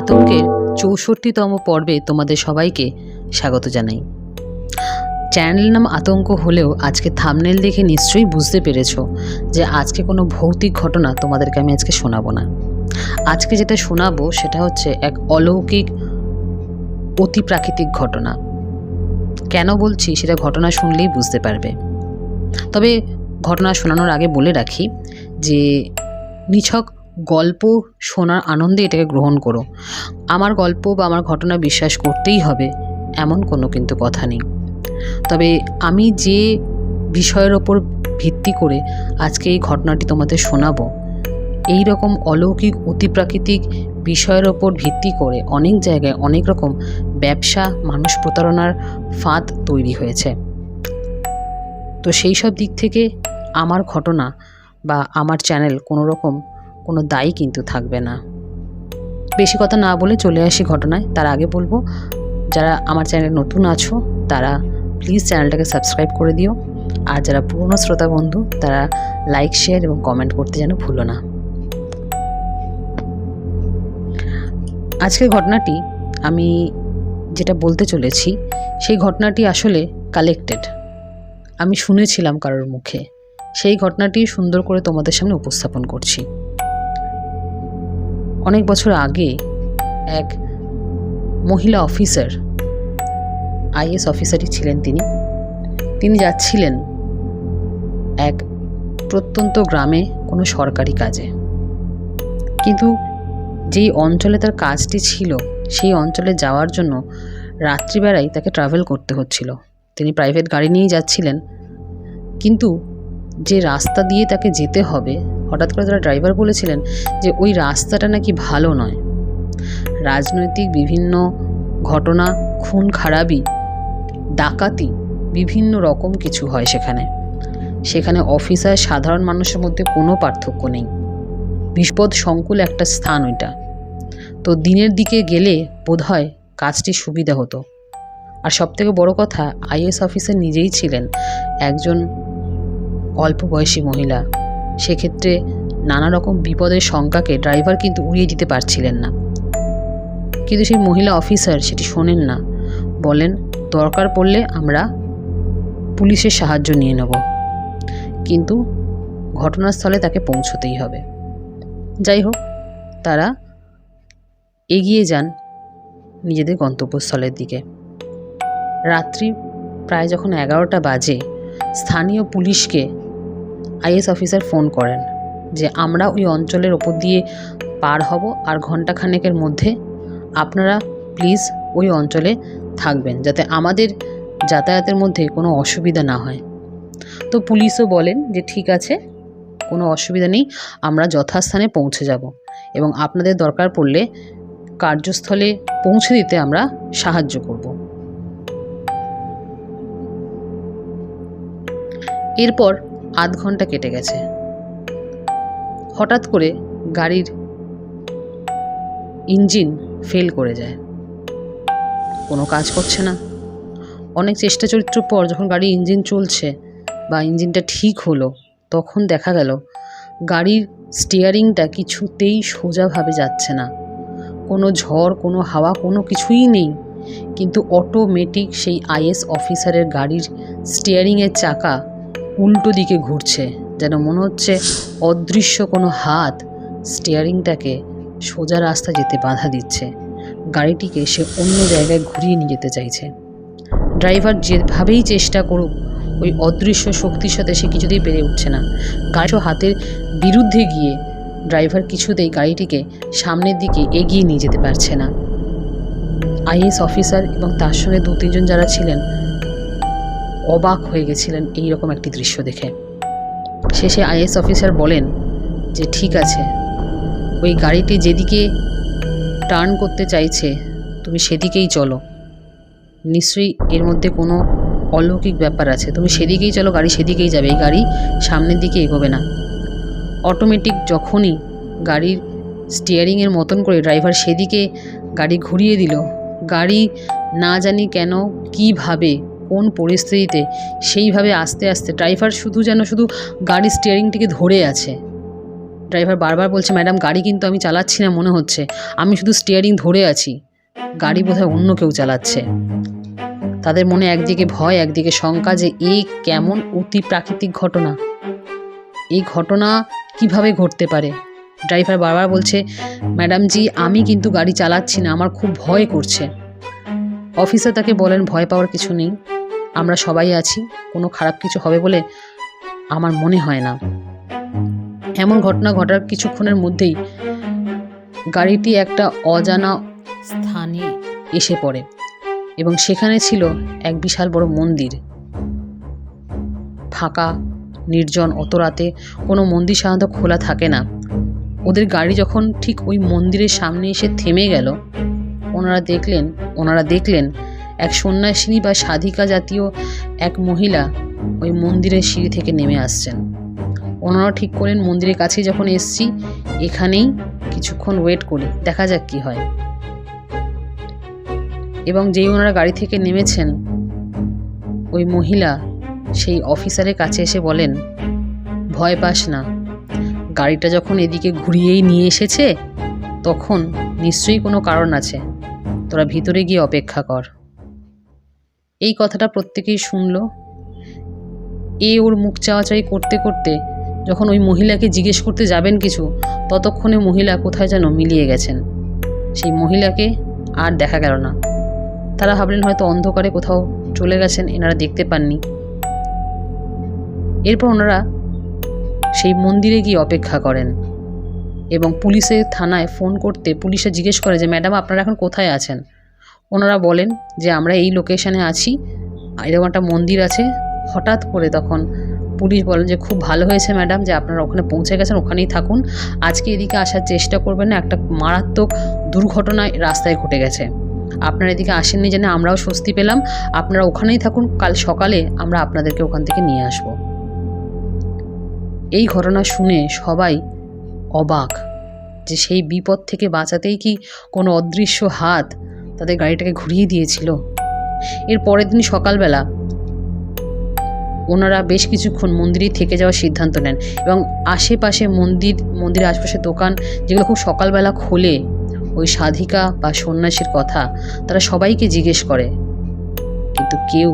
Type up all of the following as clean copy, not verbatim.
আতঙ্কের ৬৪তম পর্বে তোমাদের সবাইকে স্বাগত জানাই। চ্যানেল নাম আতঙ্ক হলেও আজকে থাম্বনেল দেখে নিশ্চয়ই বুঝতে পেরেছো যে আজকে কোনো ভৌতিক ঘটনা তোমাদেরকে আমি আজকে শোনাবো না। আজকে যেটা শোনাবো সেটা হচ্ছে এক অলৌকিক অতি প্রাকৃতিক ঘটনা। কেন বলছি সেটা ঘটনা শুনলেই বুঝতে পারবে। তবে ঘটনা শোনানোর আগে বলে রাখি যে নিছক গল্প শোনার আনন্দে এটাকে গ্রহণ করো। আমার গল্প বা আমার ঘটনা বিশ্বাস করতেই হবে এমন কোনো কিন্তু কথা নেই। তবে আমি যে বিষয়ের ওপর ভিত্তি করে আজকে এই ঘটনাটি তোমাদের শোনাবো, এই রকম অলৌকিক অতিপ্রাকৃতিক বিষয়ের ওপর ভিত্তি করে অনেক জায়গায় অনেক রকম ব্যবসা, মানুষ প্রতারণার ফাঁদ তৈরি হয়েছে। তো সেই সব দিক থেকে আমার ঘটনা বা আমার চ্যানেল কোনো দায়ী কিন্তু থাকবে না। বেশি কথা না বলে চলে আসি ঘটনায়। তার আগে বলবো, যারা আমার চ্যানেলে নতুন আছো তারা প্লিজ চ্যানেলটাকে সাবস্ক্রাইব করে দিও, আর যারা পুরনো শ্রোতা বন্ধু তারা লাইক, শেয়ার এবং কমেন্ট করতে যেন ভুলো না। আজকের ঘটনাটি আমি যেটা বলতে চলেছি সেই ঘটনাটি আসলে কালেক্টেড, আমি শুনেছিলাম কারোর মুখে। সেই ঘটনাটি সুন্দর করে তোমাদের সামনে উপস্থাপন করছি। অনেক বছর আগে এক মহিলা অফিসার, আইএস অফিসারই ছিলেন তিনি যাচ্ছিলেন এক প্রত্যন্ত গ্রামে কোনো সরকারি কাজে। কিন্তু যেই অঞ্চলে তার কাজটি ছিল সেই অঞ্চলে যাওয়ার জন্য রাত্রিবেলায় তাকে ট্রাভেল করতে হচ্ছিল। তিনি প্রাইভেট গাড়ি নিয়েই যাচ্ছিলেন, কিন্তু যে রাস্তা দিয়ে তাকে যেতে হবে হঠাৎ করে তারা ড্রাইভার বলেছিলেন যে ওই রাস্তাটা নাকি ভালো নয়। রাজনৈতিক বিভিন্ন ঘটনা, খুন খারাপি, ডাকাতি, বিভিন্ন রকম কিছু হয় সেখানে অফিসার সাধারণ মানুষের মধ্যে কোনো পার্থক্য নেই। বিপদ সংকুল একটা স্থান ওইটা। তো দিনের দিকে গেলে বোধহয় কাজটি সুবিধা হতো। আর সবথেকে বড় কথা, আইএস অফিসার নিজেই ছিলেন একজন অল্প বয়সী মহিলা। সেক্ষেত্রে নানা রকম বিপদের শঙ্কাকে ড্রাইভার কিন্তু উড়িয়ে দিতে পারছিলেন না। কিন্তু সেই মহিলা অফিসার সেটি শোনেন না, বলেন দরকার পড়লে আমরা পুলিশের সাহায্য নিয়ে নেব, কিন্তু ঘটনাস্থলে তাকে পৌঁছতেই হবে। যাই হোক, তারা এগিয়ে যান নিজেদের গন্তব্যস্থলের দিকে। রাত্রি প্রায় যখন 11টা বাজে, স্থানীয় পুলিশকে আইএস অফিসার ফোন করেন যে আমরা ওই অঞ্চলের ওপর দিয়ে পার হব, আর ঘণ্টাখানেকের মধ্যে আপনারা প্লিজ ওই অঞ্চলে থাকবেন যাতে আমাদের যাতায়াতের মধ্যে কোনো অসুবিধা না হয়। তো পুলিশও বলেন যে ঠিক আছে, কোনো অসুবিধা নেই, আমরা যথাস্থানে পৌঁছে যাব এবং আপনাদের দরকার পড়লে কার্যস্থলে পৌঁছে দিতে আমরা সাহায্য করব। এরপর আধ ঘন্টা কেটে গেছে। হঠাৎ করে গাড়ির ইঞ্জিন ফেল করে যায়, কোনো কাজ করছে না। অনেক চেষ্টা চরিত্রের পর যখন গাড়ির ইঞ্জিন চলছে বা ইঞ্জিনটা ঠিক হলো, তখন দেখা গেল গাড়ির স্টিয়ারিংটা কিছুতেই সোজাভাবে যাচ্ছে না। কোনো ঝড়, কোনো হাওয়া, কোনো কিছুই নেই, কিন্তু অটোমেটিক সেই আইএস অফিসারের গাড়ির স্টিয়ারিংয়ের চাকা উল্টো দিকে ঘুরছে, যেন মনে হচ্ছে অদৃশ্য কোনো হাত স্টিয়ারিংটাকে সোজা রাস্তা যেতে বাধা দিচ্ছে। গাড়িটিকে সে অন্য জায়গায় ঘুরিয়ে নিয়ে যেতে চাইছে। ড্রাইভার যেভাবেই চেষ্টা করুক, ওই অদৃশ্য শক্তির সাথে সে কিছুতেই পেরে উঠছে না। গাড়ি হাতের বিরুদ্ধে গিয়ে ড্রাইভার কিছুতেই গাড়িটিকে সামনের দিকে এগিয়ে নিয়ে যেতে পারছে না। আইএস অফিসার এবং তার সঙ্গে 2-3 জন যারা ছিলেন অবাক হয়ে গেছিলেন এই রকম একটি দৃশ্য দেখে। শেষে আইএস অফিসার বলেন যে ঠিক আছে, ওই গাড়িটি যেদিকে টার্ন করতে চাইছে তুমি সেদিকেই চলো, নিশ্চয়ই এর মধ্যে কোনো অলৌকিক ব্যাপার আছে, তুমি সেদিকেই চলো, গাড়ি সেদিকেই যাবে, এই গাড়ি সামনের দিকে এগোবে না। অটোমেটিক যখনই গাড়ির স্টিয়ারিংয়ের মতন করে ড্রাইভার সেদিকে গাড়ি ঘুরিয়ে দিল, গাড়ি না জানি কেন কীভাবে কোন পরিস্থিতিতে সেইভাবে আস্তে আস্তে ড্রাইভার শুধু গাড়ির স্টিয়ারিংটিকে ধরে আছে, ড্রাইভার বারবার বলছে, ম্যাডাম গাড়ি কিন্তু আমি চালাচ্ছি না মনে হচ্ছে, আমি শুধু স্টিয়ারিং ধরে আছি, গাড়ি বোধহয় অন্য কেউ চালাচ্ছে। তাদের মনে একদিকে ভয়, একদিকে শঙ্কা যে এই কেমন অতি প্রাকৃতিক ঘটনা, এই ঘটনা কিভাবে ঘটতে পারে। ড্রাইভার বারবার বলছে, ম্যাডাম জি আমি কিন্তু গাড়ি চালাচ্ছি না, আমার খুব ভয় করছে। অফিসার তাকে বলেন, ভয় পাওয়ার কিছু নেই, আমরা সবাই আছি, কোনো খারাপ কিছু হবে বলে আমার মনে হয় না। এমন ঘটনা ঘটার কিছুক্ষণের মধ্যেই গাড়িটি একটা অজানা স্থানে এসে পড়ে এবং সেখানে ছিল এক বিশাল বড় মন্দির। ফাঁকা, নির্জন, অত রাতে কোনো মন্দির সাধারণত খোলা থাকে না। ওদের গাড়ি যখন ঠিক ওই মন্দিরের সামনে এসে থেমে গেল, ওনারা দেখলেন এক সন্ন্যাসিনী বা সাধিকা জাতীয় এক মহিলা ওই মন্দিরের সিঁড়ি থেকে নেমে আসছেন। ওনারা ঠিক করলেন মন্দিরের কাছে যখন এসছি এখানেই কিছুক্ষণ ওয়েট করি, দেখা যাক কি হয়। এবং যেই ওনারা গাড়ি থেকে নেমেছেন, ওই মহিলা সেই অফিসারের কাছে এসে বলেন, ভয় পাস না, গাড়িটা যখন এদিকে ঘুরিয়েই নিয়ে এসেছে তখন নিশ্চয়ই কোনো কারণ আছে, তোরা ভিতরে গিয়ে অপেক্ষা কর। এই কথাটা প্রত্যেকেই শুনল। ওর মুখ চাওয়াচাই করতে করতে যখন ওই মহিলাকে জিজ্ঞেস করতে যাবেন কিছু, ততক্ষণে মহিলা কোথায় যেন মিলিয়ে গেছেন। সেই মহিলাকে আর দেখা গেল না। তারা ভাবলেন হয়তো অন্ধকারে কোথাও চলে গেছেন, এনারা দেখতে পাননি। এরপর ওনারা সেই মন্দিরে গিয়ে অপেক্ষা করেন এবং পুলিশের থানায় ফোন করতে পুলিশে জিজ্ঞেস করে যে ম্যাডাম আপনারা এখন কোথায় আছেন। ওনারা বলেন যে আমরা এই লোকেশনে আছি, এরকম একটা মন্দির আছে। হঠাৎ করে তখন পুলিশ বলেন যে খুব ভালো হয়েছে ম্যাডাম যে আপনারা ওখানে পৌঁছে গেছেন, ওখানেই থাকুন, আজকে এদিকে আসার চেষ্টা করবেন না, একটা মারাত্মক দুর্ঘটনা রাস্তায় ঘটে গেছে, আপনারা এদিকে আসেননি জেনে আমরাও স্বস্তি পেলাম, আপনারা ওখানেই থাকুন, কাল সকালে আমরা আপনাদেরকে ওখান থেকে নিয়ে আসব। এই ঘটনা শুনে সবাই অবাক যে সেই বিপদ থেকে বাঁচাতেই কি কোনো অদৃশ্য হাত তাদের গাড়িটাকে ঘুরিয়ে দিয়েছিল। এর পরের দিন সকালবেলা ওনারা বেশ কিছুক্ষণ মন্দিরে থেকে যাওয়ার সিদ্ধান্ত নেন এবং আশেপাশে মন্দিরের আশপাশে দোকান যেগুলো খুব সকালবেলা খোলে, ওই সাধিকা বা সন্ন্যাসীর কথা তারা সবাইকে জিজ্ঞেস করে, কিন্তু কেউ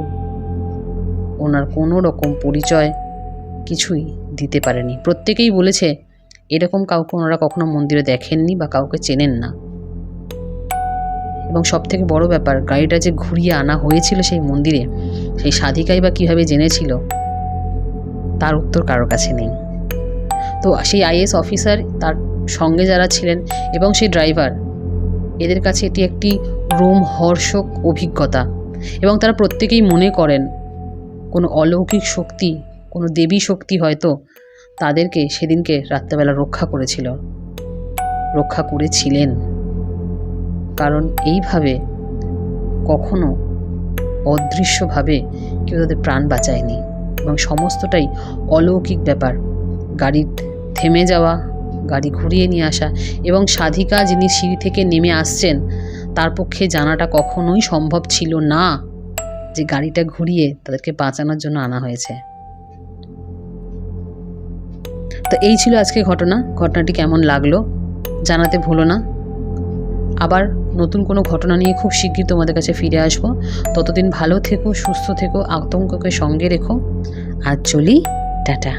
ওনার কোনো রকম পরিচয় কিছুই দিতে পারেনি। প্রত্যেকেই বলেছে এরকম কাউকে ওনারা কখনো মন্দিরে দেখেননি বা কাউকে চেনেন না। এবং সবথেকে বড় ব্যাপার, গাড়িটা যে ঘুরিয়ে আনা হয়েছিল সেই মন্দিরে, সেই সাধিকাই বা কীভাবে জেনেছিল তার উত্তর কারোর কাছে নেই। তো সেই আইএএস অফিসার, তার সঙ্গে যারা ছিলেন এবং সেই ড্রাইভার, এদের কাছে এটি একটি রোমহর্ষক অভিজ্ঞতা এবং তারা প্রত্যেকেই মনে করেন কোনো অলৌকিক শক্তি, কোনো দেবী শক্তি হয়তো তাদেরকে সেদিনকে রাত্রেবেলা রক্ষা করেছিলেন। কারণ এইভাবে কখনো অদৃশ্যভাবে কেউ তাদের প্রাণ বাঁচায়নি এবং সমস্তটাই অলৌকিক ব্যাপার। গাড়ি থেমে যাওয়া, গাড়ি ঘুরিয়ে নিয়ে আসা এবং সাধিকা যিনি সিঁড়ি থেকে নেমে আসছেন তার পক্ষে জানাটা কখনোই সম্ভব ছিল না যে গাড়িটা ঘুরিয়ে তাদেরকে বাঁচানোর জন্য আনা হয়েছে। তো এই ছিল আজকে ঘটনাটি কেমন লাগলো জানাতে ভুলো না। আবার নতুন কোনো ঘটনা নিয়ে খুব শিগগির তোমাদের কাছে ফিরে আসবো। ততদিন ভালো থেকো, সুস্থ থেকো, আতঙ্ককে সঙ্গে রেখো। আজ চলি, টাটা।